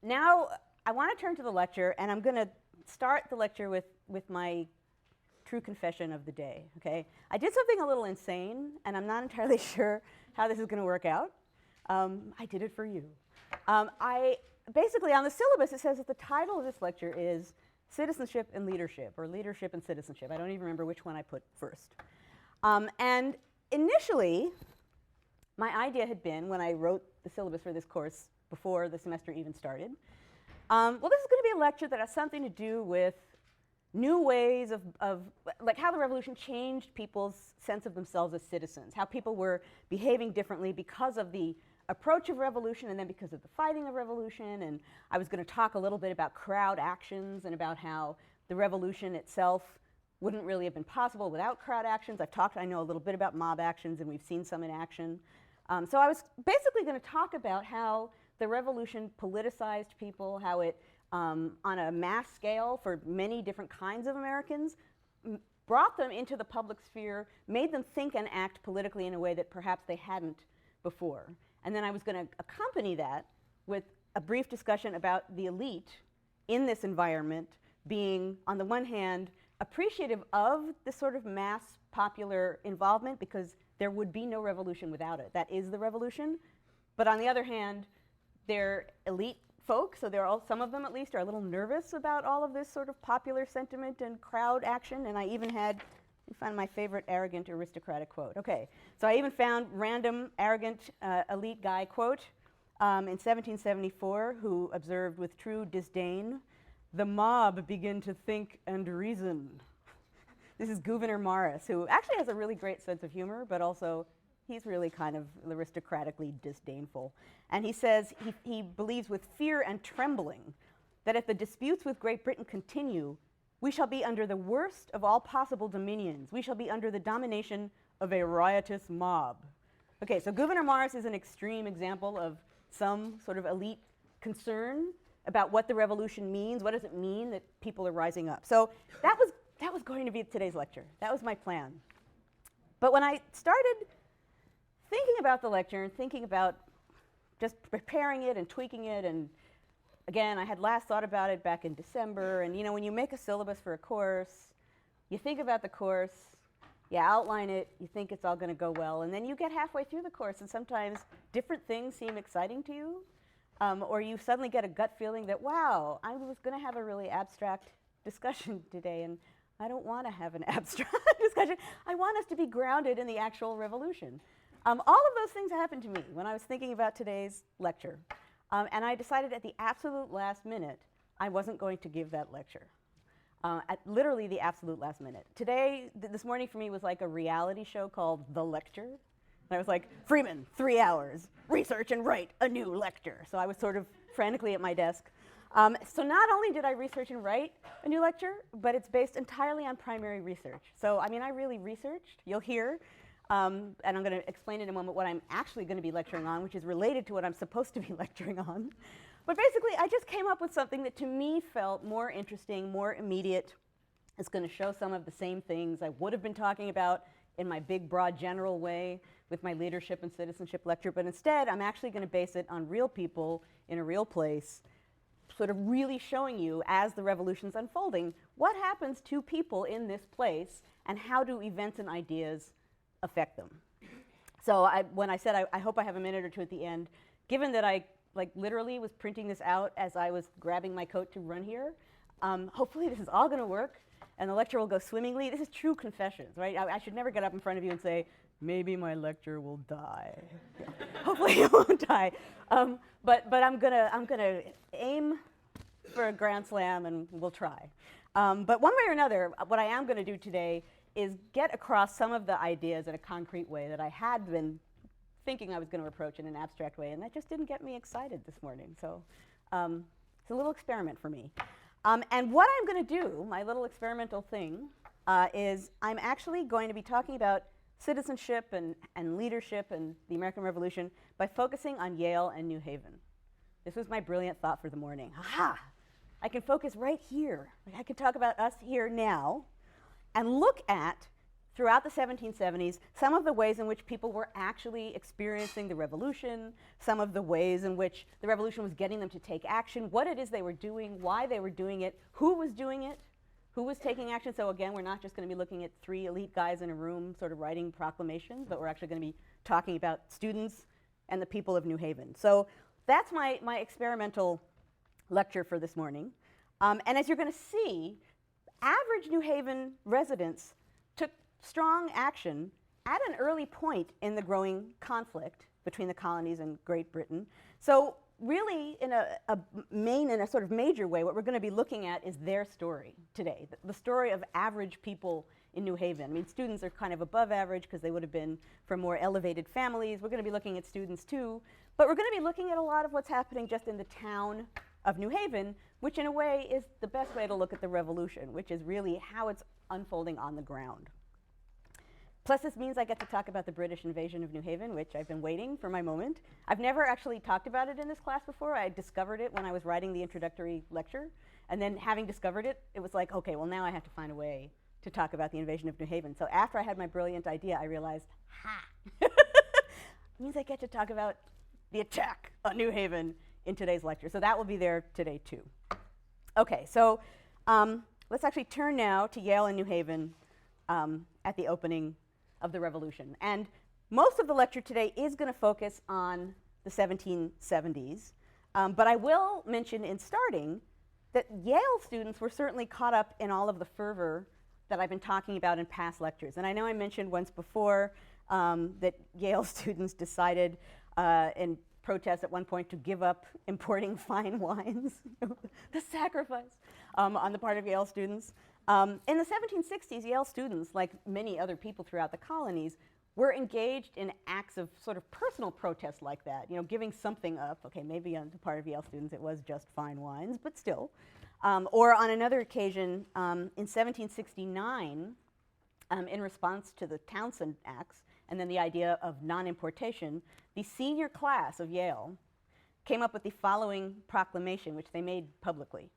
now I want to turn to the lecture, and I'm going to start the lecture with my true confession of the day, okay? I did something a little insane, and I'm not entirely sure how this is going to work out. I did it for you. Basically, on the syllabus, it says that the title of this lecture is Citizenship and Leadership, or Leadership and Citizenship. I don't even remember which one I put first. And initially, my idea had been, when I wrote the syllabus for this course before the semester even started, well, this is going to be a lecture that has something to do with new ways of like how the revolution changed people's sense of themselves as citizens, how people were behaving differently because of the approach of revolution and then because of the fighting of revolution. And I was going to talk a little bit about crowd actions and about how the revolution itself wouldn't really have been possible without crowd actions. I know a little bit about mob actions, and we've seen some in action. So I was basically going to talk about how the revolution politicized people, how it, on a mass scale for many different kinds of Americans, brought them into the public sphere, made them think and act politically in a way that perhaps they hadn't before. And then I was going to accompany that with a brief discussion about the elite in this environment being, on the one hand, appreciative of this sort of mass popular involvement, because there would be no revolution without it. That is the revolution. But on the other hand, they're elite folks, so they're all, some of them at least, are a little nervous about all of this sort of popular sentiment and crowd action. And I even had, you find my favorite arrogant aristocratic quote. Okay, so I even found random arrogant elite guy quote in 1774 who observed with true disdain, "The mob begin to think and reason." This is Gouverneur Morris, who actually has a really great sense of humor, but also he's really kind of aristocratically disdainful. And he says he believes with fear and trembling that if the disputes with Great Britain continue, we shall be under the worst of all possible dominions. We shall be under the domination of a riotous mob. Okay, so Gouverneur Morris is an extreme example of some sort of elite concern about what the revolution means. What does it mean that people are rising up? So that was going to be today's lecture. That was my plan. But when I started thinking about the lecture and thinking about just preparing it and tweaking it, and again, I had last thought about it back in December, and you know, when you make a syllabus for a course, you think about the course, you outline it, you think it's all going to go well, and then you get halfway through the course, and sometimes different things seem exciting to you, or you suddenly get a gut feeling that, wow, I was going to have a really abstract discussion today, and I don't want to have an abstract discussion. I want us to be grounded in the actual revolution. All of those things happened to me when I was thinking about today's lecture. And I decided at the absolute last minute I wasn't going to give that lecture. At literally the absolute last minute. Today, this morning for me was like a reality show called The Lecture. And I was like, Freeman, 3 hours, research and write a new lecture. So I was sort of frantically at my desk. So not only did I research and write a new lecture, but it's based entirely on primary research. So I mean, I really researched. You'll hear. And I'm going to explain in a moment what I'm actually going to be lecturing on, which is related to what I'm supposed to be lecturing on. But basically, I just came up with something that to me felt more interesting, more immediate. It's going to show some of the same things I would have been talking about in my big, broad, general way with my leadership and citizenship lecture. But instead, I'm actually going to base it on real people in a real place, sort of really showing you, as the revolution's unfolding, what happens to people in this place and how do events and ideas affect them. So when I said I hope I have a minute or two at the end, given that I literally was printing this out as I was grabbing my coat to run here, hopefully this is all going to work and the lecture will go swimmingly. This is true confessions, right? I should never get up in front of you and say, maybe my lecture will die. Hopefully it won't die. But I'm gonna aim for a grand slam and we'll try. But one way or another, what I am going to do today is get across some of the ideas in a concrete way that I had been thinking I was going to approach in an abstract way, and that just didn't get me excited this morning. So it's a little experiment for me. And what I'm going to do, my little experimental thing, is I'm actually going to be talking about citizenship and leadership and the American Revolution by focusing on Yale and New Haven. This was my brilliant thought for the morning. Aha! I can focus right here. I can talk about us here now and look at throughout the 1770s, some of the ways in which people were actually experiencing the revolution, some of the ways in which the revolution was getting them to take action, what it is they were doing, why they were doing it, who was doing it, who was taking action. So again, we're not just going to be looking at 3 elite guys in a room sort of writing proclamations, but we're actually going to be talking about students and the people of New Haven. So that's my experimental lecture for this morning. And as you're going to see, average New Haven residents took strong action at an early point in the growing conflict between the colonies and Great Britain. So really, in a sort of major way, what we're going to be looking at is their story today, the story of average people in New Haven. I mean, students are kind of above average because they would have been from more elevated families. We're going to be looking at students too, but we're going to be looking at a lot of what's happening just in the town of New Haven, which in a way is the best way to look at the revolution, which is really how it's unfolding on the ground. Plus, this means I get to talk about the British invasion of New Haven, which I've been waiting for my moment. I've never actually talked about it in this class before. I discovered it when I was writing the introductory lecture. And then having discovered it, it was like, okay, well, now I have to find a way to talk about the invasion of New Haven. So after I had my brilliant idea, I realized, ha! It means I get to talk about the attack on New Haven in today's lecture. So that will be there today, too. Okay, so let's actually turn now to Yale and New Haven at the opening of the revolution. And most of the lecture today is going to focus on the 1770s. But I will mention in starting that Yale students were certainly caught up in all of the fervor that I've been talking about in past lectures. And I know I mentioned once before that Yale students decided in protest at one point to give up importing fine wines, the sacrifice on the part of Yale students. In the 1760s, Yale students, like many other people throughout the colonies, were engaged in acts of sort of personal protest like that, you know, giving something up. Okay, maybe on the part of Yale students it was just fine wines, but still. Or on another occasion, in 1769, in response to the Townshend Acts, and then the idea of non-importation, the senior class of Yale came up with the following proclamation, which they made publicly.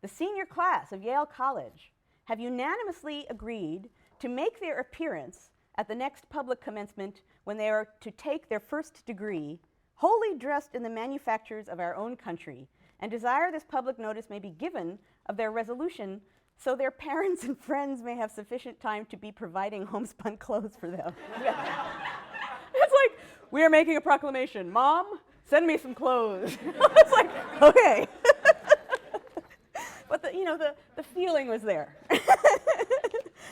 The senior class of Yale College have unanimously agreed to make their appearance at the next public commencement when they are to take their first degree, wholly dressed in the manufactures of our own country, and desire this public notice may be given of their resolution so their parents and friends may have sufficient time to be providing homespun clothes for them. It's like, we are making a proclamation. Mom, send me some clothes. It's like, okay. But the feeling was there.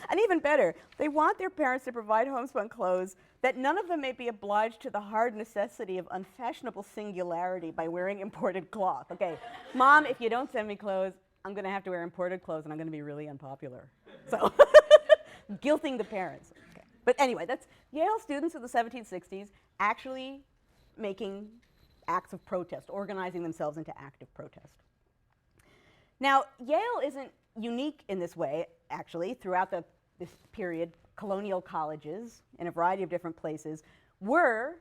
And even better, they want their parents to provide homespun clothes that none of them may be obliged to the hard necessity of unfashionable singularity by wearing imported cloth. Okay, Mom, if you don't send me clothes, I'm going to have to wear imported clothes and I'm going to be really unpopular. So, guilting the parents. Okay. But anyway, that's Yale students of the 1760s actually making acts of protest, organizing themselves into active protest. Now, Yale isn't unique in this way, actually. Throughout this period, colonial colleges in a variety of different places were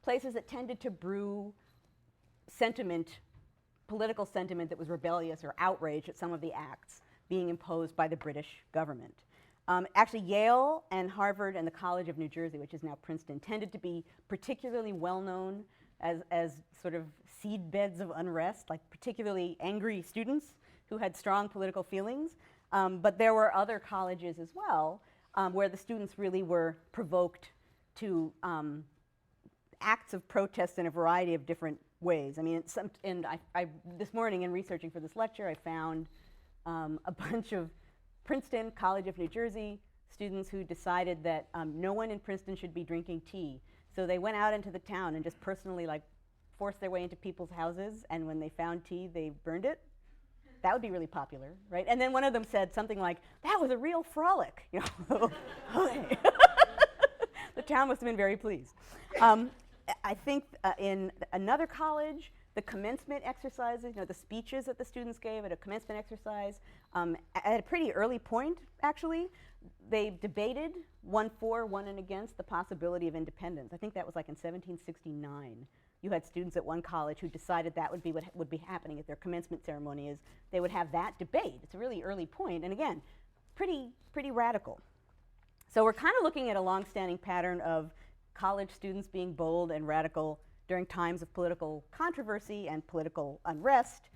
places that tended to brew sentiment, political sentiment that was rebellious or outraged at some of the acts being imposed by the British government. Actually, Yale and Harvard and the College of New Jersey, which is now Princeton, tended to be particularly well known as sort of seedbeds of unrest, like particularly angry students who had strong political feelings. But there were other colleges as well where the students really were provoked to acts of protest in a variety of different ways. I mean, this morning in researching for this lecture, I found a bunch of Princeton, College of New Jersey students who decided that no one in Princeton should be drinking tea. So they went out into the town and just personally forced their way into people's houses, and when they found tea, they burned it. That would be really popular, right? And then one of them said something like, "That was a real frolic." You know, okay. The town must have been very pleased. I think in another college, the commencement exercises, the speeches that the students gave at a commencement exercise, at a pretty early point, actually, they debated one for, one and against the possibility of independence. I think that was like in 1769. You had students at one college who decided that would be what would be happening at their commencement ceremony, is they would have that debate. It's a really early point, and again, pretty radical. So we're kind of looking at a long-standing pattern of college students being bold and radical during times of political controversy and political unrest,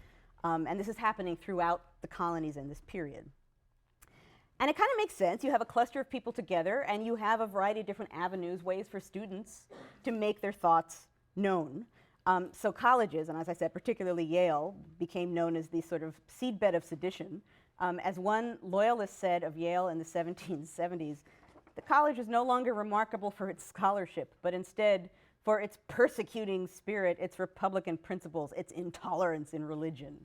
and this is happening throughout the colonies in this period. And it kind of makes sense. You have a cluster of people together, and you have a variety of different avenues, ways for students to make their thoughts known. So colleges, and as I said, particularly Yale, became known as the sort of seedbed of sedition. As one loyalist said of Yale in the 1770s, the college is no longer remarkable for its scholarship, but instead for its persecuting spirit, its republican principles, its intolerance in religion.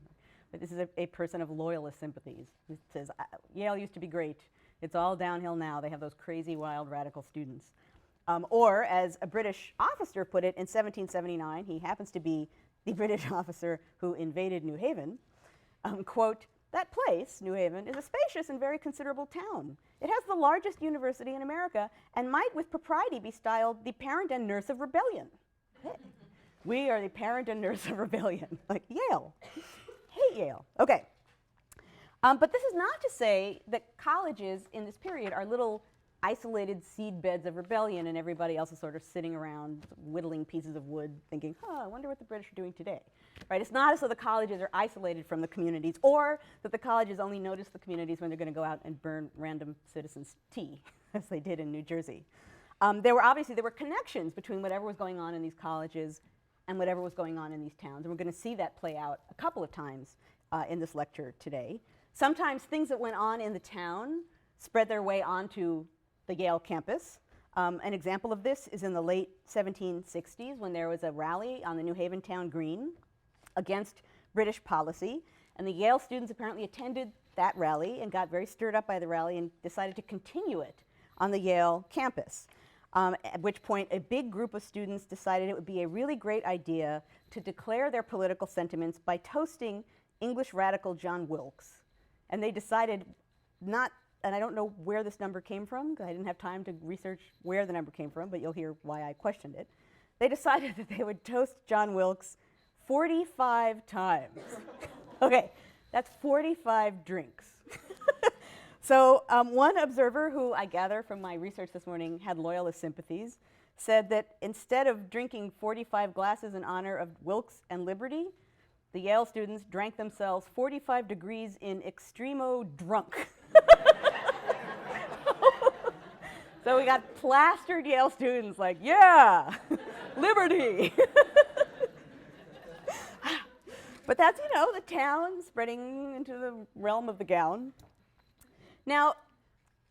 But this is a person of loyalist sympathies who says, Yale used to be great. It's all downhill now. They have those crazy, wild, radical students. Or, as a British officer put it in 1779, he happens to be the British officer who invaded New Haven, quote, "That place, New Haven, is a spacious and very considerable town. It has the largest university in America and might with propriety be styled the parent and nurse of rebellion." Hey, we are the parent and nurse of rebellion, like Yale. Hate Yale. Okay. But this is not to say that colleges in this period are little isolated seedbeds of rebellion and everybody else is sort of sitting around whittling pieces of wood thinking, I wonder what the British are doing today. Right? It's not as though the colleges are isolated from the communities or that the colleges only notice the communities when they're going to go out and burn random citizens' tea, as they did in New Jersey. There were connections between whatever was going on in these colleges and whatever was going on in these towns. And we're going to see that play out a couple of times in this lecture today. Sometimes things that went on in the town spread their way onto the Yale campus. An example of this is in the late 1760s when there was a rally on the New Haven town green against British policy. And the Yale students apparently attended that rally and got very stirred up by the rally and decided to continue it on the Yale campus. At which point a big group of students decided it would be a really great idea to declare their political sentiments by toasting English radical John Wilkes. And they decided not, and I don't know where this number came from, because I didn't have time to research where the number came from, but you'll hear why I questioned it. They decided that they would toast John Wilkes 45 times. Okay, that's 45 drinks. So one observer who I gather from my research this morning had loyalist sympathies said that instead of drinking 45 glasses in honor of Wilkes and liberty, the Yale students drank themselves 45 degrees in extremo drunk. So we got plastered Yale students like, yeah, liberty. But that's, the town spreading into the realm of the gown. Now,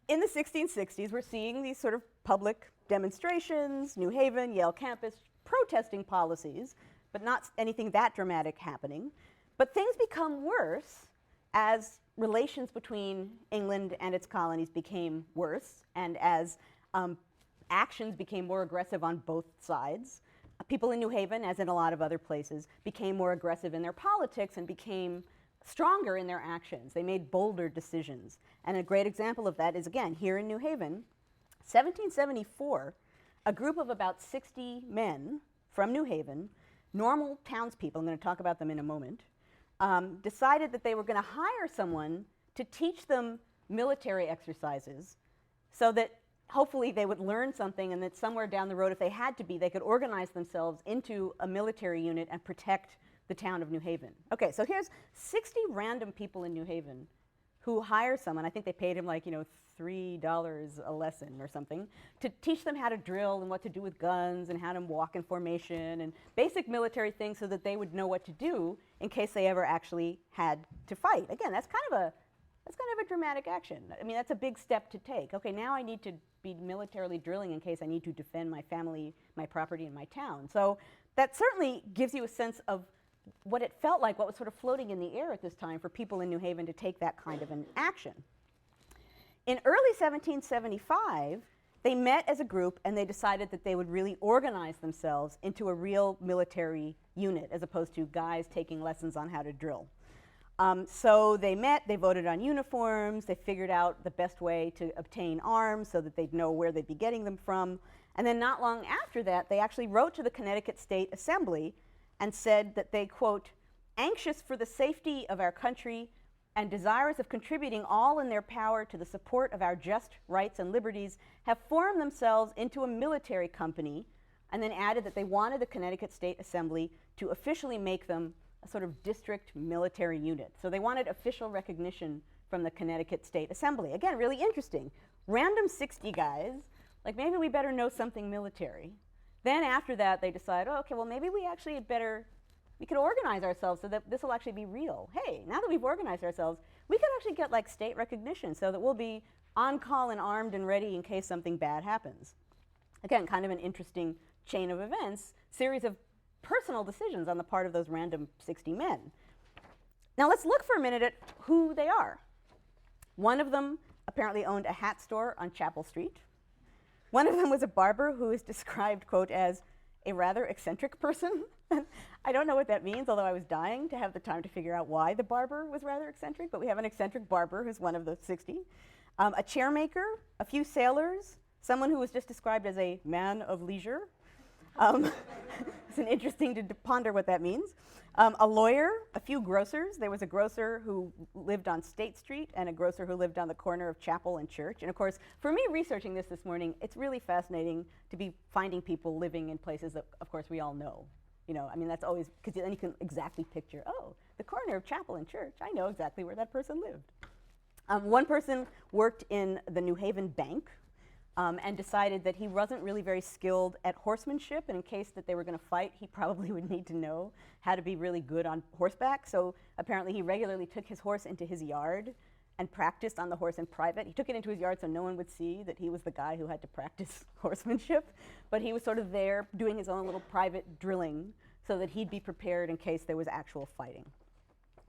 in the 1660s, we're seeing these sort of public demonstrations, New Haven, Yale campus, protesting policies, but not anything that dramatic happening. But things become worse as relations between England and its colonies became worse, and as actions became more aggressive on both sides. People in New Haven, as in a lot of other places, became more aggressive in their politics and became stronger in their actions. They made bolder decisions. And a great example of that is, again, here in New Haven, 1774, a group of about 60 men from New Haven, normal townspeople, I'm going to talk about them in a moment, decided that they were going to hire someone to teach them military exercises so that hopefully they would learn something and that somewhere down the road, if they had to be, they could organize themselves into a military unit and protect the town of New Haven. Okay, so here's 60 random people in New Haven who hire someone, I think they paid him like, $3 a lesson or something, to teach them how to drill and what to do with guns and how to walk in formation and basic military things so that they would know what to do in case they ever actually had to fight. Again, that's kind of a dramatic action. I mean, that's a big step to take. Okay, now I need to be militarily drilling in case I need to defend my family, my property, and my town. So that certainly gives you a sense of what it felt like, what was sort of floating in the air at this time for people in New Haven to take that kind of an action. In early 1775, they met as a group and they decided that they would really organize themselves into a real military unit as opposed to guys taking lessons on how to drill. So they met, they voted on uniforms, they figured out the best way to obtain arms so that they'd know where they'd be getting them from. And then not long after that, they actually wrote to the Connecticut State Assembly and said that they, quote, anxious for the safety of our country and desirous of contributing all in their power to the support of our just rights and liberties, have formed themselves into a military company, and then added that they wanted the Connecticut State Assembly to officially make them a sort of district military unit. So they wanted official recognition from the Connecticut State Assembly. Again, really interesting. Random 60 guys, like maybe we better know something military. Then after that, they decide, oh, okay, well, maybe we actually we could organize ourselves so that this will actually be real. Hey, now that we've organized ourselves, we could actually get like state recognition so that we'll be on call and armed and ready in case something bad happens. Again, kind of an interesting chain of events, series of personal decisions on the part of those random 60 men. Now let's look for a minute at who they are. One of them apparently owned a hat store on Chapel Street. One of them was a barber who is described, quote, as a rather eccentric person. I don't know what that means, although I was dying to have the time to figure out why the barber was rather eccentric, but we have an eccentric barber who's one of the 60. A chairmaker, a few sailors, someone who was just described as a man of leisure. It's an interesting to ponder what that means. A lawyer, a few grocers. There was a grocer who lived on State Street and a grocer who lived on the corner of Chapel and Church. And of course, for me researching this morning, it's really fascinating to be finding people living in places that, of course, we all know. You know, I mean, that's always, because then you can exactly picture, oh, the corner of Chapel and Church. I know exactly where that person lived. One person worked in the New Haven Bank, and decided that he wasn't really very skilled at horsemanship, and in case that they were going to fight, he probably would need to know how to be really good on horseback. So apparently he regularly took his horse into his yard and practiced on the horse in private. He took it into his yard so no one would see that he was the guy who had to practice horsemanship, but he was sort of there doing his own little private drilling so that he'd be prepared in case there was actual fighting.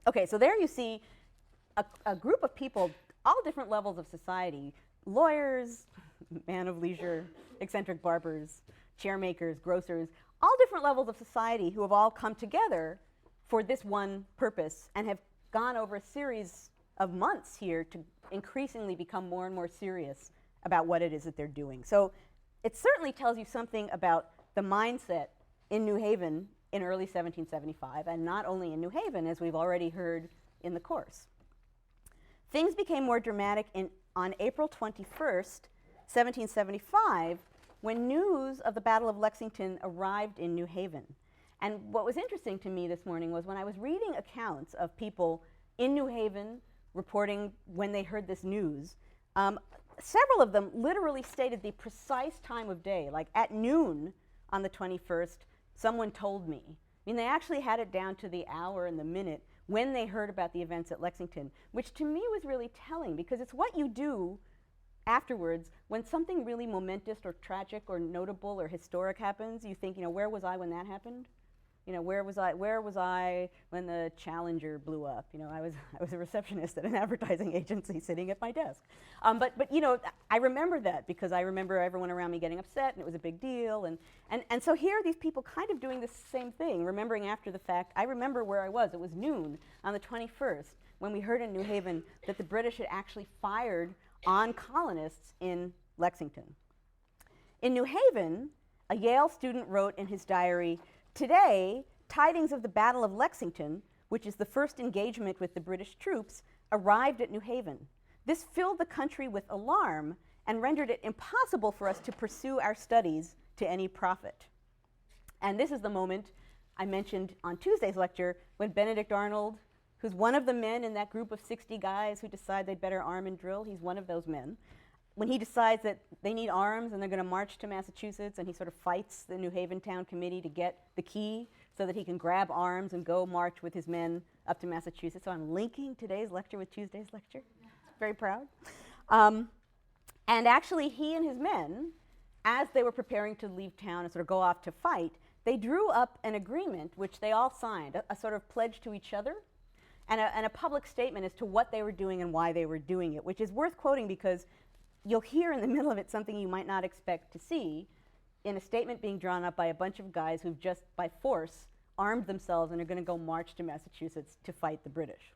Okay, so there you see a group of people, all different levels of society, lawyers, man of leisure, eccentric barbers, chairmakers, grocers, all different levels of society who have all come together for this one purpose and have gone over a series of months here to increasingly become more and more serious about what it is that they're doing. So it certainly tells you something about the mindset in New Haven in early 1775, and not only in New Haven, as we've already heard in the course. Things became more dramatic on April 21st, 1775, when news of the Battle of Lexington arrived in New Haven. And what was interesting to me this morning was when I was reading accounts of people in New Haven reporting when they heard this news, several of them literally stated the precise time of day, like at noon on the 21st, someone told me. I mean, they actually had it down to the hour and the minute when they heard about the events at Lexington, which to me was really telling, because it's what you do afterwards when something really momentous or tragic or notable or historic happens. You think, you know, where was I when that happened? You know, where was I when the Challenger blew up? You know, I was a receptionist at an advertising agency sitting at my desk. But you know, I remember that because I remember everyone around me getting upset and it was a big deal. And so here are these people kind of doing the same thing, remembering after the fact. I remember where I was. It was noon on the 21st when we heard in New Haven that the British had actually fired on colonists in Lexington. In New Haven, a Yale student wrote in his diary, "Today, tidings of the Battle of Lexington, which is the first engagement with the British troops, arrived at New Haven. This filled the country with alarm and rendered it impossible for us to pursue our studies to any profit." And this is the moment I mentioned on Tuesday's lecture when Benedict Arnold, who's one of the men in that group of 60 guys who decide they'd better arm and drill, he's one of those men. When he decides that they need arms and they're going to march to Massachusetts, and he sort of fights the New Haven Town Committee to get the key so that he can grab arms and go march with his men up to Massachusetts. So I'm linking today's lecture with Tuesday's lecture. Very proud. And actually, he and his men, as they were preparing to leave town and sort of go off to fight, they drew up an agreement which they all signed, a sort of pledge to each other, and a public statement as to what they were doing and why they were doing it, which is worth quoting because you'll hear in the middle of it something you might not expect to see in a statement being drawn up by a bunch of guys who've just by force armed themselves and are going to go march to Massachusetts to fight the British.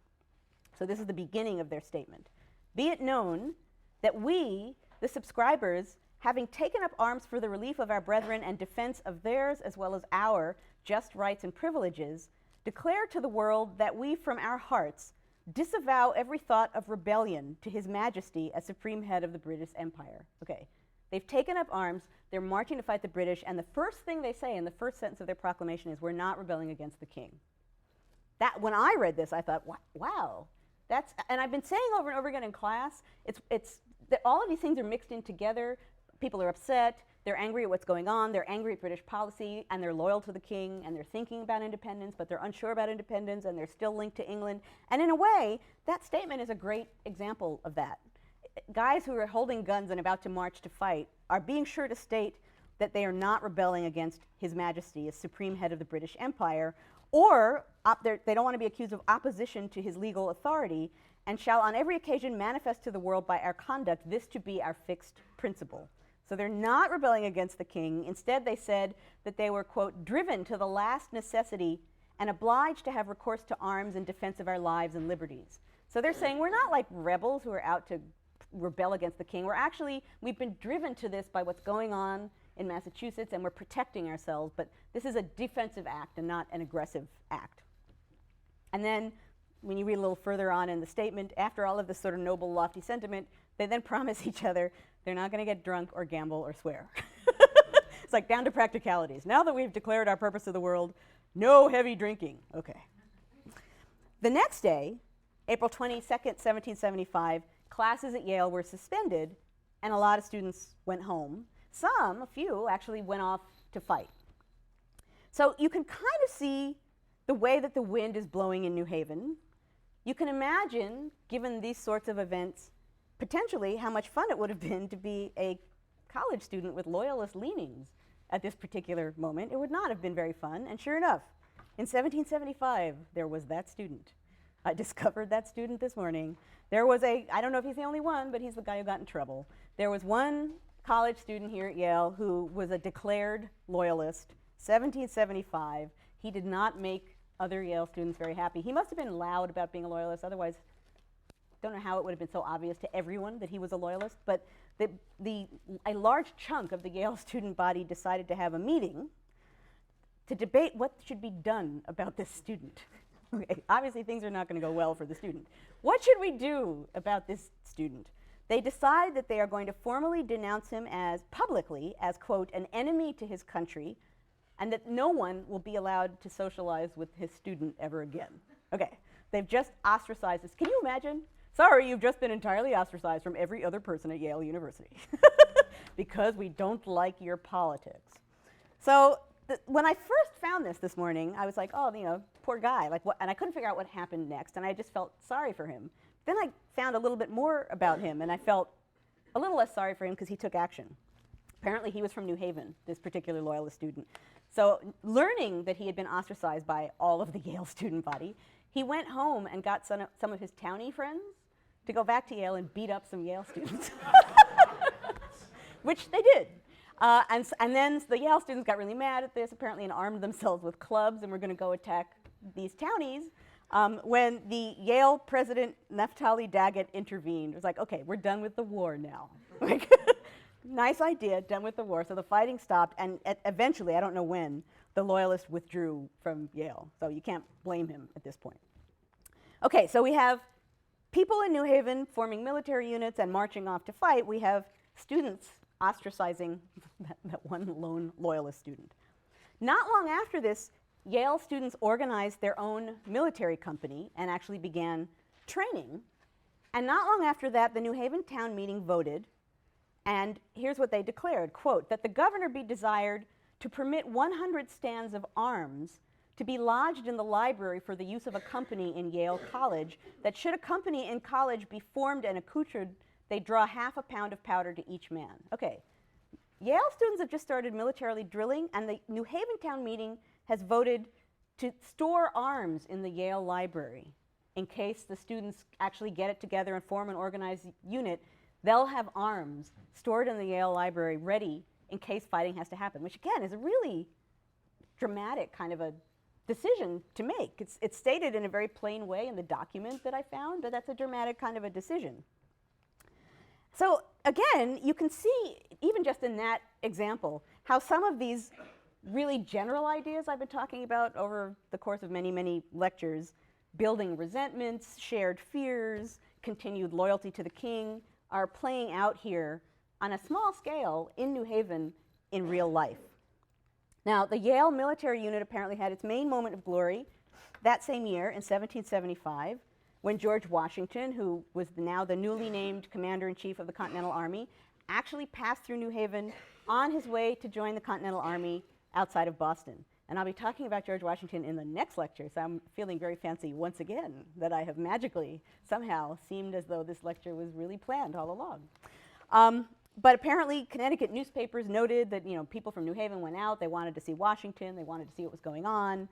So this is the beginning of their statement. "Be it known that we, the subscribers, having taken up arms for the relief of our brethren and defense of theirs as well as our just rights and privileges, declare to the world that we from our hearts disavow every thought of rebellion to His Majesty as supreme head of the British Empire. Okay, they've taken up arms, they're marching to fight the British, and the first thing they say in the first sentence of their proclamation is, we're not rebelling against the king. That, when I read this, I thought, wow, that's, and I've been saying over and over again in class, it's that all of these things are mixed in together. People are upset, they're angry at what's going on, they're angry at British policy, and they're loyal to the king, and they're thinking about independence, but they're unsure about independence, and they're still linked to England. And in a way, that statement is a great example of that. Guys who are holding guns and about to march to fight are being sure to state that they are not rebelling against His Majesty as supreme head of the British Empire, or they don't want to be accused of opposition to his legal authority, and shall on every occasion manifest to the world by our conduct this to be our fixed principle. So they're not rebelling against the king. Instead, they said that they were, quote, driven to the last necessity and obliged to have recourse to arms in defense of our lives and liberties. So they're saying we're not like rebels who are out to rebel against the king. We've been driven to this by what's going on in Massachusetts, and we're protecting ourselves, but this is a defensive act and not an aggressive act. And then, when you read a little further on in the statement, after all of this sort of noble, lofty sentiment, they then promise each other they're not going to get drunk or gamble or swear. It's like down to practicalities. Now that we've declared our purpose of the world, no heavy drinking. Okay. The next day, April 22nd, 1775, classes at Yale were suspended, and a lot of students went home. A few, actually went off to fight. So you can kind of see the way that the wind is blowing in New Haven. You can imagine, given these sorts of events, potentially how much fun it would have been to be a college student with loyalist leanings at this particular moment. It would not have been very fun, and sure enough, in 1775, there was that student. I discovered that student this morning. There was I don't know if he's the only one, but he's the guy who got in trouble. There was one college student here at Yale who was a declared loyalist, 1775. He did not make other Yale students very happy. He must have been loud about being a loyalist, otherwise, don't know how it would have been so obvious to everyone that he was a loyalist, but a large chunk of the Yale student body decided to have a meeting to debate what should be done about this student. Okay, obviously things are not going to go well for the student. What should we do about this student? They decide that they are going to formally denounce him publicly as, quote, an enemy to his country, and that no one will be allowed to socialize with his student ever again. Okay, they've just ostracized this. Can you imagine? Sorry, you've just been entirely ostracized from every other person at Yale University because we don't like your politics. So when I first found this morning, I was like, oh, poor guy. And I couldn't figure out what happened next, and I just felt sorry for him. Then I found a little bit more about him, and I felt a little less sorry for him because he took action. Apparently, he was from New Haven, this particular loyalist student. So learning that he had been ostracized by all of the Yale student body, he went home and got some of his townie friends to go back to Yale and beat up some Yale students, which they did. And then the Yale students got really mad at this, apparently, and armed themselves with clubs and were going to go attack these townies. When the Yale president, Naphtali Daggett, intervened. It was like, okay, we're done with the war now. Like, nice idea, done with the war. So the fighting stopped, and eventually, I don't know when, the loyalists withdrew from Yale. So you can't blame him at this point. Okay, so we have people in New Haven forming military units and marching off to fight. We have students ostracizing that one lone loyalist student. Not long after this, Yale students organized their own military company and actually began training. And not long after that, the New Haven town meeting voted, and here's what they declared, quote, that the governor be desired to permit 100 stands of arms to be lodged in the library for the use of a company in Yale College, that should a company in college be formed and accoutred, they draw half a pound of powder to each man. Okay, Yale students have just started militarily drilling, and the New Haven town meeting has voted to store arms in the Yale library in case the students actually get it together and form an organized unit. They'll have arms stored in the Yale library ready in case fighting has to happen, which again is a really dramatic kind of a decision to make. It's stated in a very plain way in the document that I found, but that's a dramatic kind of a decision. So again, you can see, even just in that example, how some of these really general ideas I've been talking about over the course of many, many lectures building resentments, shared fears, continued loyalty to the king are playing out here on a small scale in New Haven in real life. Now, the Yale military unit apparently had its main moment of glory that same year in 1775, when George Washington, who was now the newly named commander-in-chief of the Continental Army, actually passed through New Haven on his way to join the Continental Army outside of Boston. And I'll be talking about George Washington in the next lecture, so I'm feeling very fancy once again that I have magically somehow seemed as though this lecture was really planned all along. But apparently Connecticut newspapers noted that people from New Haven went out, they wanted to see Washington, they wanted to see what was going on.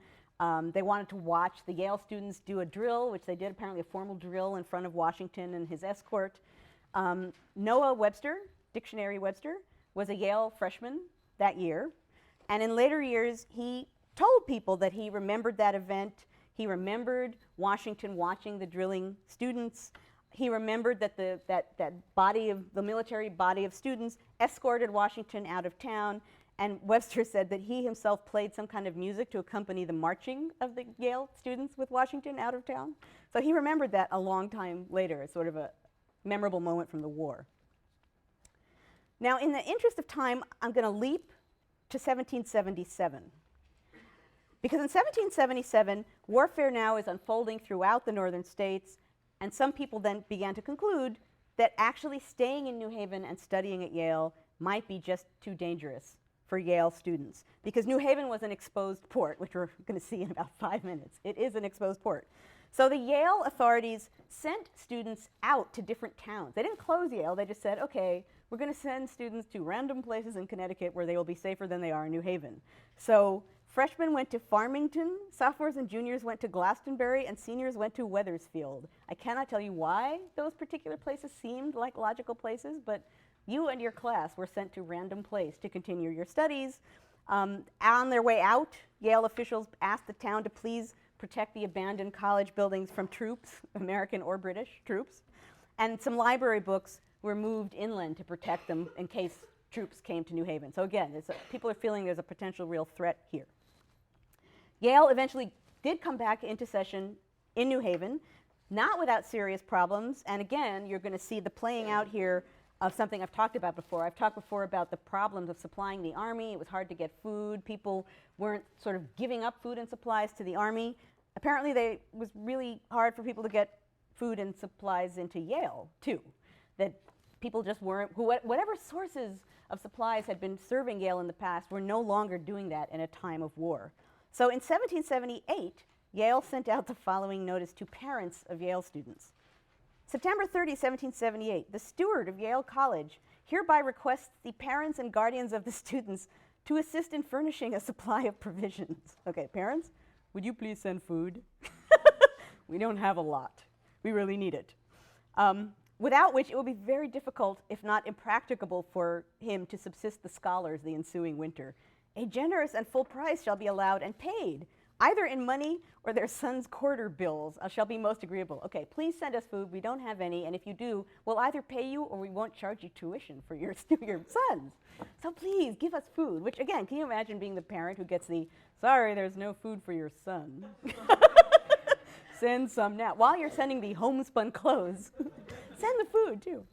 They wanted to watch the Yale students do a drill, which they did, apparently a formal drill in front of Washington and his escort. Noah Webster, Dictionary Webster, was a Yale freshman that year. And in later years, he told people that he remembered that event. He remembered Washington watching the drilling students. He remembered that the military body of students escorted Washington out of town. And Webster said that he himself played some kind of music to accompany the marching of the Yale students with Washington out of town. So he remembered that a long time later as sort of a memorable moment from the war. Now, in the interest of time, I'm going to leap to 1777. Because in 1777, warfare now is unfolding throughout the northern states, and some people then began to conclude that actually staying in New Haven and studying at Yale might be just too dangerous for Yale students, because New Haven was an exposed port, which we're going to see in about 5 minutes. It is an exposed port. So the Yale authorities sent students out to different towns. They didn't close Yale, they just said, okay, we're going to send students to random places in Connecticut where they will be safer than they are in New Haven. So freshmen went to Farmington, sophomores and juniors went to Glastonbury, and seniors went to Wethersfield. I cannot tell you why those particular places seemed like logical places, but you and your class were sent to random place to continue your studies. On their way out, Yale officials asked the town to please protect the abandoned college buildings from troops, American or British troops. And some library books were moved inland to protect them in case troops came to New Haven. So again, people are feeling there's a potential real threat here. Yale eventually did come back into session in New Haven, not without serious problems. And again, you're going to see the playing out here of something I've talked about before. I've talked before about the problems of supplying the army. It was hard to get food. People weren't sort of giving up food and supplies to the army. Apparently, it was really hard for people to get food and supplies into Yale, too. That people just weren't, whatever sources of supplies had been serving Yale in the past were no longer doing that in a time of war. So in 1778, Yale sent out the following notice to parents of Yale students. September 30, 1778, the steward of Yale College hereby requests the parents and guardians of the students to assist in furnishing a supply of provisions. Okay, parents, would you please send food? We don't have a lot. We really need it. Without which it will be very difficult, if not impracticable, for him to subsist the scholars the ensuing winter. A generous and full price shall be allowed and paid, either in money or their sons' quarter bills, shall be most agreeable. Okay, please send us food. We don't have any, and if you do, we'll either pay you or we won't charge you tuition for your sons. So please, give us food, which again, can you imagine being the parent who gets the, sorry, there's no food for your son. Send some now. While you're sending the homespun clothes, send the food too.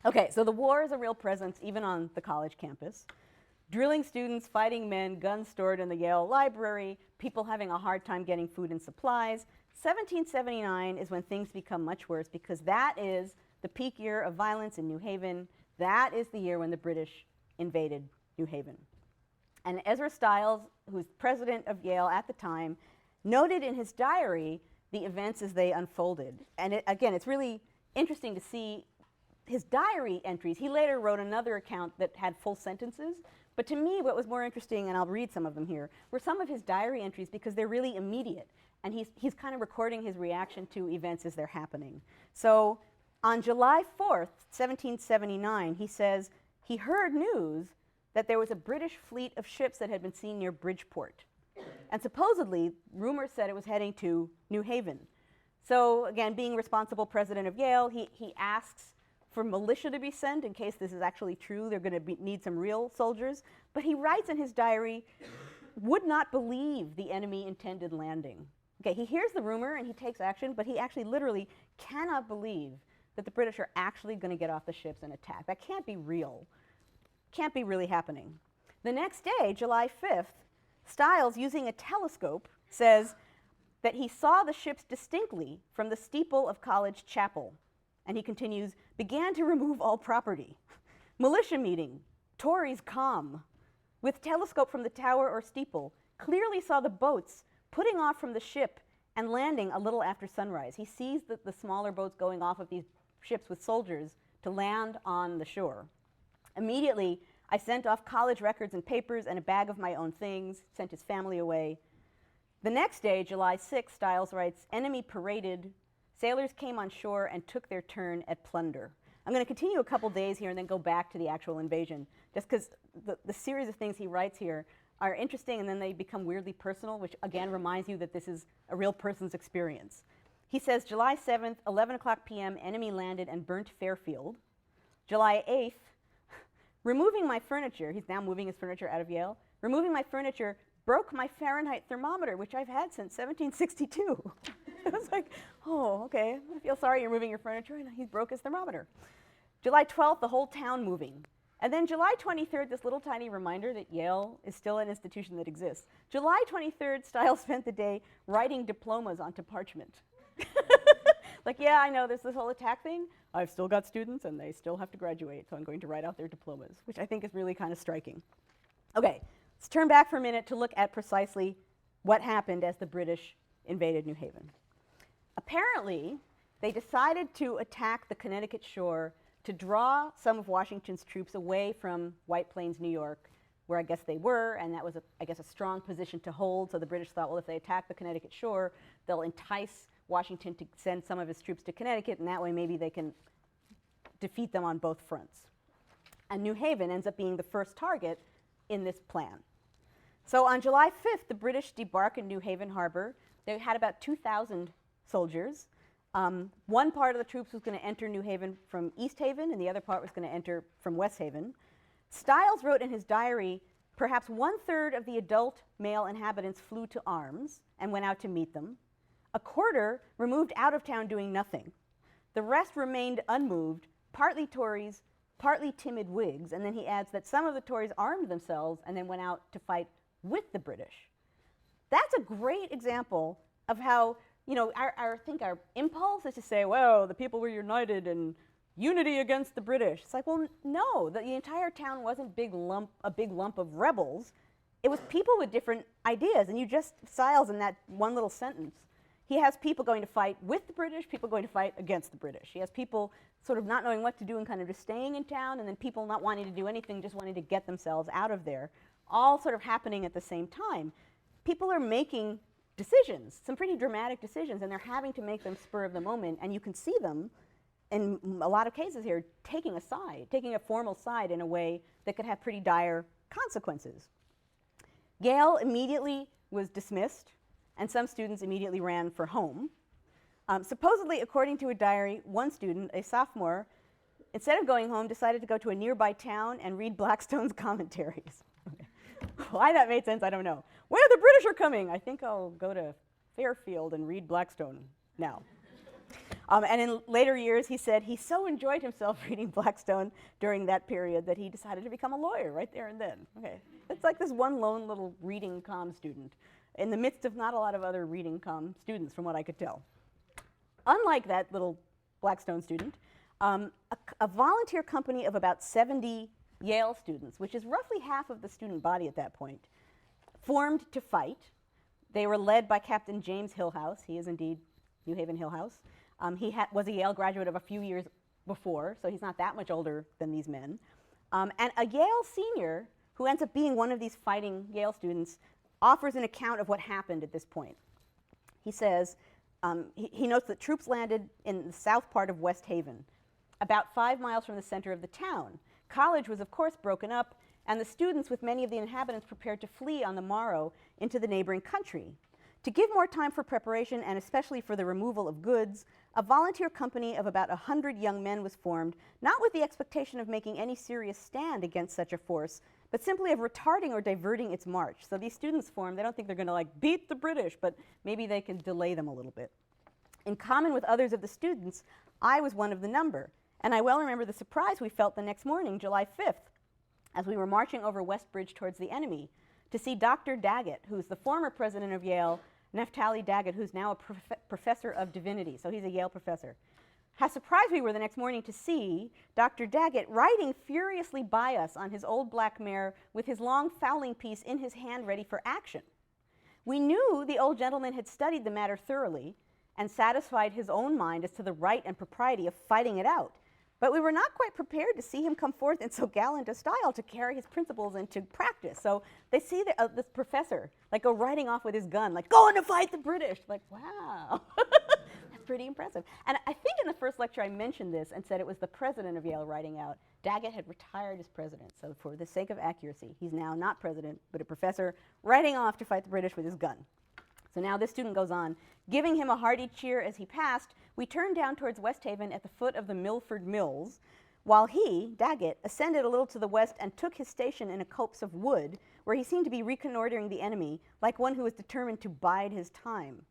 Okay, so the war is a real presence even on the college campus. Drilling students, fighting men, guns stored in the Yale library, people having a hard time getting food and supplies. 1779 is when things become much worse because that is the peak year of violence in New Haven. That is the year when the British invaded New Haven. And Ezra Stiles, who's president of Yale at the time, noted in his diary the events as they unfolded. And again, it's really interesting to see his diary entries. He later wrote another account that had full sentences. But to me, what was more interesting, and I'll read some of them here, were some of his diary entries because they're really immediate. And he's kind of recording his reaction to events as they're happening. So on July 4th, 1779, he says he heard news that there was a British fleet of ships that had been seen near Bridgeport. And supposedly, rumors said it was heading to New Haven. So again, being responsible president of Yale, he asks for militia to be sent in case this is actually true. They're going to need some real soldiers. But he writes in his diary, would not believe the enemy intended landing. Okay, he hears the rumor and he takes action, but he actually literally cannot believe that the British are actually going to get off the ships and attack. That can't be real. Can't be really happening. The next day, July 5th, Stiles, using a telescope, says that he saw the ships distinctly from the steeple of College Chapel. And he continues, began to remove all property. Militia meeting, Tories calm. With telescope from the tower or steeple, clearly saw the boats putting off from the ship and landing a little after sunrise. He sees the smaller boats going off of these ships with soldiers to land on the shore. Immediately, I sent off college records and papers and a bag of my own things, sent his family away. The next day, July 6, Stiles writes, enemy paraded, sailors came on shore and took their turn at plunder. I'm going to continue a couple days here and then go back to the actual invasion, just because the series of things he writes here are interesting, and then they become weirdly personal, which again reminds you that this is a real person's experience. He says, July 7th, 11 o'clock p.m., enemy landed and burnt Fairfield. July 8th, removing my furniture, he's now moving his furniture out of Yale, removing my furniture broke my Fahrenheit thermometer, which I've had since 1762. I was like, oh, okay, I feel sorry you're moving your furniture, and he broke his thermometer. July 12th, the whole town moving. And then July 23rd, this little tiny reminder that Yale is still an institution that exists. July 23rd, Stiles spent the day writing diplomas onto parchment. Like, yeah, I know there's this whole attack thing. I've still got students, and they still have to graduate, so I'm going to write out their diplomas, which I think is really kind of striking. Okay, let's turn back for a minute to look at precisely what happened as the British invaded New Haven. Apparently, they decided to attack the Connecticut shore to draw some of Washington's troops away from White Plains, New York, where I guess they were, and that was, I guess, a strong position to hold. So the British thought, well, if they attack the Connecticut shore, they'll entice Washington to send some of his troops to Connecticut, and that way maybe they can defeat them on both fronts. And New Haven ends up being the first target in this plan. So on July 5th, the British debark in New Haven Harbor. They had about 2,000 soldiers. One part of the troops was going to enter New Haven from East Haven, and the other part was going to enter from West Haven. Stiles wrote in his diary, perhaps 1/3 of the adult male inhabitants flew to arms and went out to meet them. A quarter removed out of town doing nothing. The rest remained unmoved, partly Tories, partly timid Whigs, and then he adds that some of the Tories armed themselves and then went out to fight with the British. That's a great example of how, you know, I think our impulse is to say, well, the people were united in unity against the British. It's like, well, no, the entire town wasn't a big lump of rebels. It was people with different ideas, and you just, Stiles in that one little sentence, he has people going to fight with the British, people going to fight against the British. He has people sort of not knowing what to do and kind of just staying in town, and then people not wanting to do anything, just wanting to get themselves out of there, all sort of happening at the same time. People are making decisions, some pretty dramatic decisions, and they're having to make them spur of the moment, and you can see them in a lot of cases here taking a side, taking a formal side in a way that could have pretty dire consequences. Yale immediately was dismissed, and some students immediately ran for home. Supposedly, according to a diary, one student, a sophomore, instead of going home, decided to go to a nearby town and read Blackstone's commentaries. Why that made sense, I don't know. Where the British are coming! I think I'll go to Fairfield and read Blackstone now. And in later years, he said he so enjoyed himself reading Blackstone during that period that he decided to become a lawyer right there and then. Okay, it's like this one lone little reading comm student in the midst of not a lot of other reading comm students, from what I could tell. Unlike that little Blackstone student, a volunteer company of about 70 Yale students, which is roughly half of the student body at that point, formed to fight. They were led by Captain James Hillhouse. He is indeed New Haven Hillhouse. He was a Yale graduate of a few years before, so he's not that much older than these men. And a Yale senior, who ends up being one of these fighting Yale students, offers an account of what happened at this point. He says, he notes that troops landed in the south part of West Haven, about 5 miles from the center of the town. College was, of course, broken up, and the students, with many of the inhabitants, prepared to flee on the morrow into the neighboring country. To give more time for preparation, and especially for the removal of goods, a volunteer company of about 100 young men was formed, not with the expectation of making any serious stand against such a force, but simply of retarding or diverting its march. So these students form, they don't think they're going to like beat the British, but maybe they can delay them a little bit. In common with others of the students, I was one of the number, and I well remember the surprise we felt the next morning, July 5th, as we were marching over West Bridge towards the enemy, to see Dr. Daggett, who's the former president of Yale, Naphtali Daggett, who's now a professor of divinity, so he's a Yale professor. How surprised we were the next morning to see Dr. Daggett riding furiously by us on his old black mare with his long fowling piece in his hand ready for action. We knew the old gentleman had studied the matter thoroughly and satisfied his own mind as to the right and propriety of fighting it out. But we were not quite prepared to see him come forth in so gallant a style to carry his principles into practice. So they see this professor like go riding off with his gun, like going to fight the British. Like, wow, that's pretty impressive. And I think in the first lecture I mentioned this and said it was the president of Yale riding out. Daggett had retired as president, so for the sake of accuracy, he's now not president, but a professor riding off to fight the British with his gun. So now this student goes on, giving him a hearty cheer as he passed. We turned down towards West Haven at the foot of the Milford Mills, while he, Daggett, ascended a little to the west and took his station in a copse of wood, where he seemed to be reconnoitering the enemy, like one who was determined to bide his time.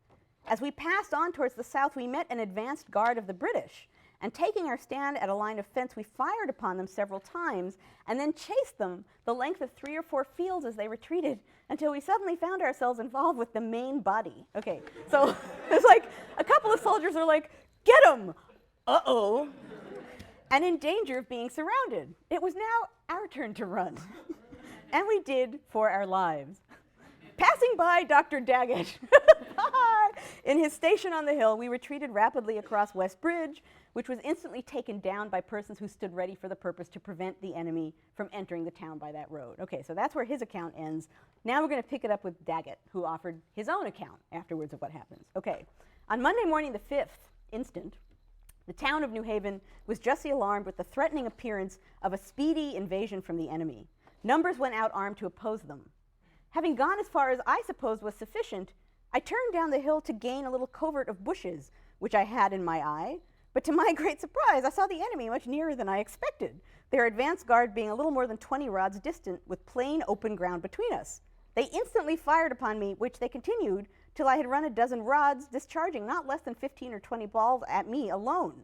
As we passed on towards the south, we met an advanced guard of the British, and taking our stand at a line of fence, we fired upon them several times, and then chased them the length of 3 or 4 fields as they retreated, until we suddenly found ourselves involved with the main body. Okay, so there's like a couple of soldiers are like, get him! Uh-oh. And in danger of being surrounded. It was now our turn to run. And we did for our lives. Passing by Dr. Daggett in his station on the hill, we retreated rapidly across West Bridge, which was instantly taken down by persons who stood ready for the purpose to prevent the enemy from entering the town by that road. Okay, so that's where his account ends. Now we're going to pick it up with Daggett, who offered his own account afterwards of what happens. Okay, on Monday morning the 5th instant, the town of New Haven was justly alarmed with the threatening appearance of a speedy invasion from the enemy. Numbers went out armed to oppose them. Having gone as far as I supposed was sufficient, I turned down the hill to gain a little covert of bushes, which I had in my eye, but to my great surprise, I saw the enemy much nearer than I expected, their advance guard being a little more than 20 rods distant, with plain open ground between us. They instantly fired upon me, which they continued till I had run a dozen rods, discharging not less than 15 or 20 balls at me alone.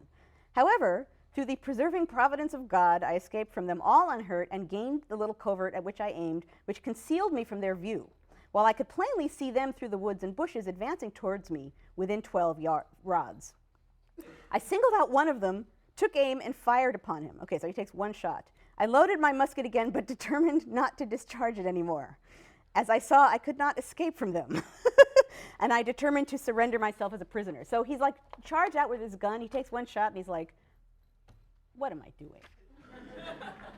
However, through the preserving providence of God, I escaped from them all unhurt and gained the little covert at which I aimed, which concealed me from their view, while I could plainly see them through the woods and bushes advancing towards me within 12 rods. I singled out one of them, took aim, and fired upon him. Okay, so he takes one shot. I loaded my musket again, but determined not to discharge it anymore, as I saw I could not escape from them. And I determined to surrender myself as a prisoner. So he's like charged out with his gun. He takes one shot, and he's like, what am I doing?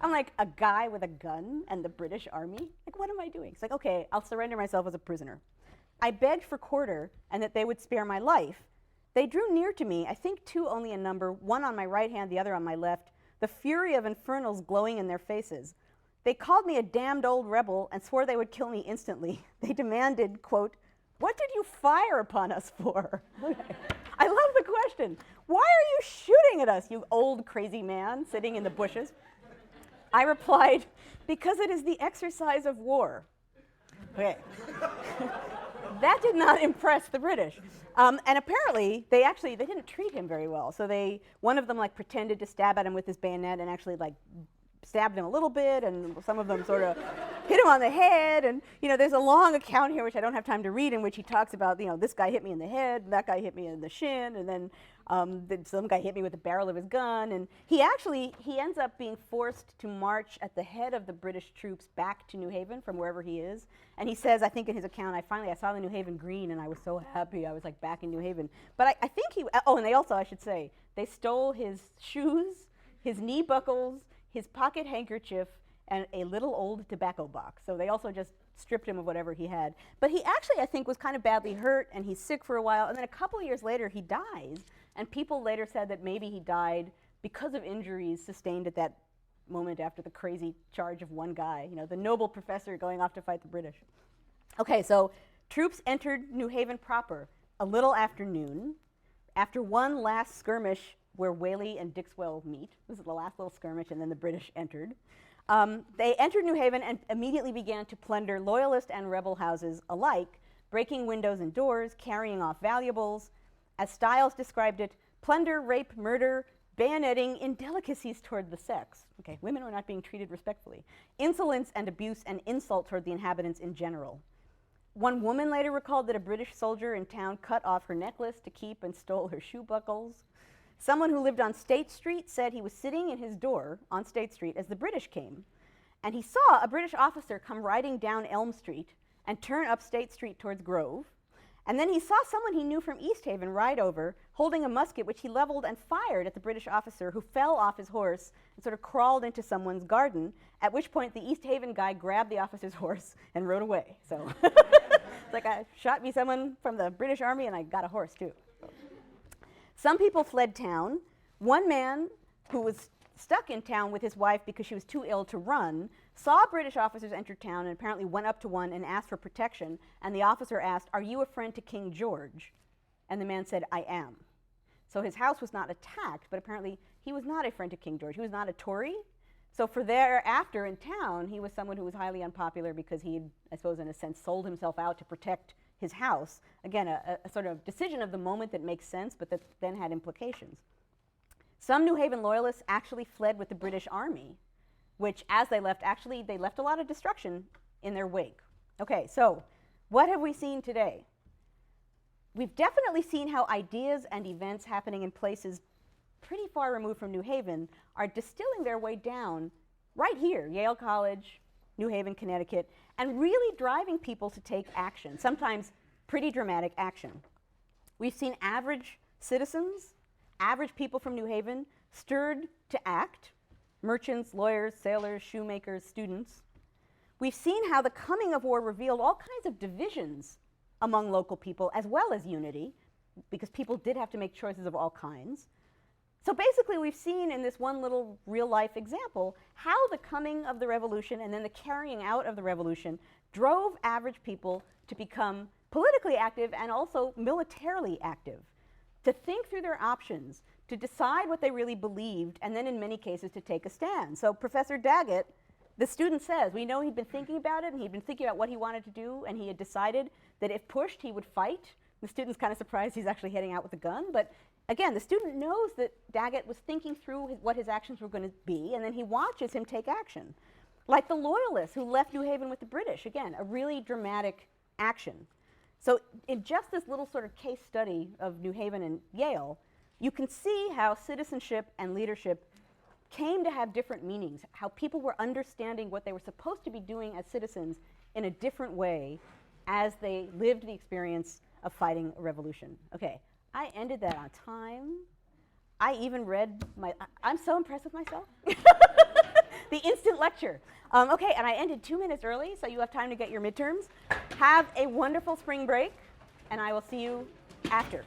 I'm like, a guy with a gun and the British army? Like, what am I doing? It's like, okay, I'll surrender myself as a prisoner. I begged for quarter and that they would spare my life. They drew near to me, I think 2 only in number, one on my right hand, the other on my left, the fury of infernals glowing in their faces. They called me a damned old rebel and swore they would kill me instantly. They demanded, quote, what did you fire upon us for? I love the question. Why are you shooting at us, you old crazy man sitting in the bushes? I replied, because it is the exercise of war. Okay. That did not impress the British. And apparently, they didn't treat him very well. So one of them like pretended to stab at him with his bayonet and actually like stabbed him a little bit, and some of them sort of hit him on the head. And there's a long account here, which I don't have time to read, in which he talks about, this guy hit me in the head, that guy hit me in the shin, and then some guy hit me with the barrel of his gun. And he ends up being forced to march at the head of the British troops back to New Haven from wherever he is. And he says, I think in his account, I saw the New Haven green, and I was so happy. I was like back in New Haven. But I think and they also, I should say, they stole his shoes, his knee buckles, his pocket handkerchief, and a little old tobacco box. So they also just stripped him of whatever he had. But he actually, I think, was kind of badly hurt, and he's sick for a while. And then a couple of years later, he dies. And people later said that maybe he died because of injuries sustained at that moment after the crazy charge of one guy, the noble professor going off to fight the British. Okay, so troops entered New Haven proper a little after noon, after one last skirmish where Whaley and Dixwell meet. This is the last little skirmish, and then the British entered. They entered New Haven and immediately began to plunder Loyalist and rebel houses alike, breaking windows and doors, carrying off valuables. As Stiles described it, plunder, rape, murder, bayoneting, indelicacies toward the sex. Okay, women were not being treated respectfully. Insolence and abuse and insult toward the inhabitants in general. One woman later recalled that a British soldier in town cut off her necklace to keep and stole her shoe buckles. Someone who lived on State Street said he was sitting in his door on State Street as the British came, and he saw a British officer come riding down Elm Street and turn up State Street towards Grove. And then he saw someone he knew from East Haven ride over, holding a musket which he leveled and fired at the British officer, who fell off his horse and sort of crawled into someone's garden, at which point the East Haven guy grabbed the officer's horse and rode away. So it's like, I shot me someone from the British Army and I got a horse too. So. Some people fled town. One man who was stuck in town with his wife because she was too ill to run, saw British officers enter town and apparently went up to one and asked for protection. And the officer asked, "Are you a friend to King George?" And the man said, "I am." So his house was not attacked, but apparently he was not a friend to King George. He was not a Tory. So for thereafter in town, he was someone who was highly unpopular because he had, I suppose in a sense, sold himself out to protect his house. Again, a sort of decision of the moment that makes sense, but that then had implications. Some New Haven Loyalists actually fled with the British Army, which, as they left, actually, they left a lot of destruction in their wake. Okay, so what have we seen today? We've definitely seen how ideas and events happening in places pretty far removed from New Haven are distilling their way down right here, Yale College, New Haven, Connecticut, and really driving people to take action, sometimes pretty dramatic action. We've seen average citizens, average people from New Haven, stirred to act, merchants, lawyers, sailors, shoemakers, students. We've seen how the coming of war revealed all kinds of divisions among local people, as well as unity, because people did have to make choices of all kinds. So basically, we've seen in this one little real-life example how the coming of the revolution and then the carrying out of the revolution drove average people to become politically active and also militarily active, to think through their options, to decide what they really believed, and then in many cases to take a stand. So Professor Daggett, the student says, we know he'd been thinking about it, and he'd been thinking about what he wanted to do, and he had decided that if pushed, he would fight. The student's kind of surprised he's actually heading out with a gun, but again, the student knows that Daggett was thinking through what his actions were going to be, and then he watches him take action. Like the Loyalists who left New Haven with the British. Again, a really dramatic action. So in just this little sort of case study of New Haven and Yale, you can see how citizenship and leadership came to have different meanings, how people were understanding what they were supposed to be doing as citizens in a different way as they lived the experience of fighting a revolution. Okay, I ended that on time. I even read I'm so impressed with myself. The instant lecture. Okay, and I ended 2 minutes early, so you have time to get your midterms. Have a wonderful spring break, and I will see you after.